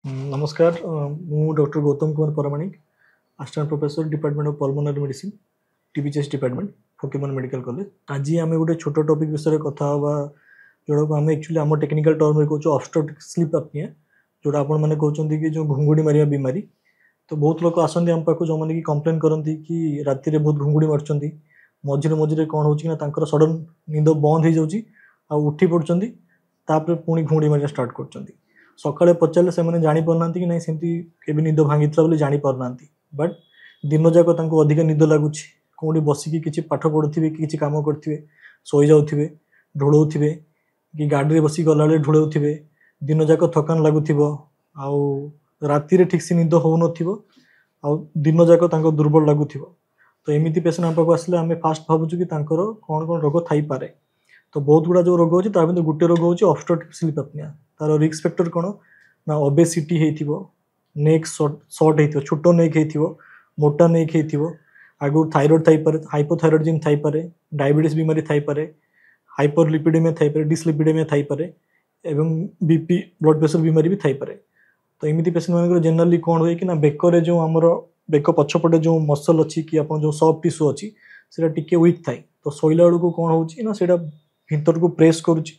नमस्कार मु doctor Gautam Kumar Paramanik assistant professor department of pulmonary medicine TB chest department Fakirmohan medical college. आज आम गोटे छोट टॉपिक विषय कथा हवा जोड़ा को आम एक्चुअली आम टेक्निकल टर्म कहूँ ऑब्स्ट्रक्टिव स्लीप एपनिया जोड़ा आपण मैंने कहते कि जो घुंगुड़ी मारिया बीमारी। तो बहुत लोग आसती आम पाक जो मैंने कि कंप्लेन करती कि राति बहुत घुंगुड़ी मार्च मझे मझे कौन हो सडन निंद बंद हो जाऊँगी उठी पड़ती पुणी घुंगुड़ी मारिया स्टार्ट कर सकाଳେ पचारे से जानी पारना कि नहीं सेमती केबे निद भांगी बोली जानी पारना बट दिन जाक अधिक निद लगुच कौटी बसिकी किसी पाठ पढ़ुवे कि कम करेंगे शोई जाऊे ढोलौे कि गाड़ी बस गला ढोलौे दिन जाक थकान लगुव आउ ठीक से निद हो दिन जाक दुर्बल लगुव। तो एमती पेसेंट आम पाक आसिले आम फास्ट भावुँ कि कौन कौन रोग थी पारे। तो बहुत गुड़ा जो रोग अच्छी भर गोटे रोग हूँ ऑब्स्ट्रक्टिव स्लीप एपनिया। तार रिस्क फैक्टर कौन ना ओबेसिटी हो नेक शॉर्ट हो छोट नेक हो मोटा नेक हो आगु थायराइड थी पारे हाइपोथायराइडिज्म थी पारे डायबिटीज बीमारी थी पारे हाइपरलिपिडेमिया थी पारे डिसलिपिडेमिया थी पारे एवं बीपी ब्लड प्रेशर बीमारी भी थी पारे। तो एमती पेसेंट मान जनरली कौन हुए कि ना बेकर जो आमर बेक पछपटे जो मसल अच्छी कि जो सफ्ट टिश्यू अच्छी टी वीक थाए। तो शोला बेलू को कौन हो भीतर को प्रेस करुच्ची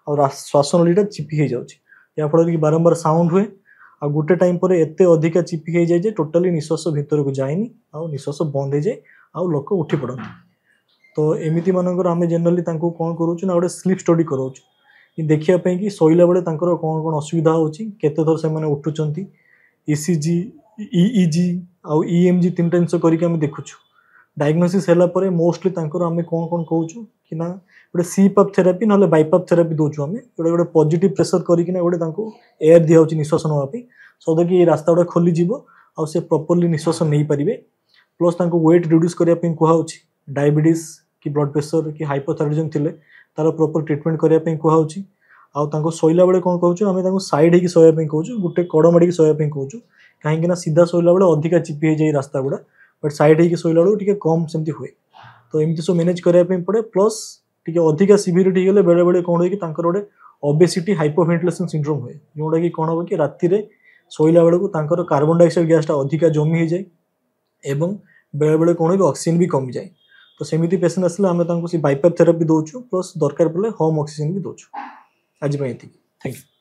और श्वास नलीटा चिपी हो जाऊँगी याफल कि बारंबार साउंड हुए आ गोटे टाइम पर एत अधिका चिपी हो जाए टोटाली निश्वास भीतर को जाएनि आ निश्वास बंद हो जाए आ लोक उठी पड़ती। तो एमती मानकर आम जेनराली कौन करूँ ना गोटे स्लीप स्टडी कराऊँ कि देखापी कि शोला बेले कौन कौन असुविधा होती थर से उठुंट ईसीजी ईईजी आउ ईएमजी तीन टा जिन करके देखुचु डायग्नोसिस है मोस्टली आम कौन कौन कहूँ कि ना गोटे सीपअप थेरापी ना बाइपअप थेरापी दूसु आम जोटा गोटे पॉजिटिव प्रेशर करके गोटे एयर दिखाई निश्वास नापी सो दैट कि रास्ता गुड़ा खोलीज आ प्रॉपर्ली निश्वास नहीं पारे। प्लस वेट रिड्यूस करने कहूँ डायबिटीज कि ब्लड प्रेशर कि हाइपोथायराइडिज्म थिले तार प्रॉपर ट्रीटमेंट करने कहूँ आउ शोला बेले कौन कहूँ आम साइड होगी शोया कहूँ गोटे कड़ माड़ी शोया कहूँ कहीं सीधा शोला बेले अधिका चिपी हो जाए रास्ता गुड़ा बट साइड होगी शोला बेलू कम सेमती हुए। तो एमती सब मैनेज करने पड़े प्लस टी अधिका सिविरिटी गले बेले बेले कौन हो गोटे ओबेसिटी हाइपोवेंटिलेशन सिंड्रोम हुए जोटा कि कौन हम कि राति शोला बेलू कार्बन डाइऑक्साइड गैसटा अधिका जमी हो जाए एवं बेले बेले कौन हो ऑक्सीजन भी कमी जाए। तो सेमती पेसेंट आसले आम बाइपैप थेरापी दूसु प्लस दरकार पड़े होम ऑक्सीजन भी दूसु। आज थैंक यू।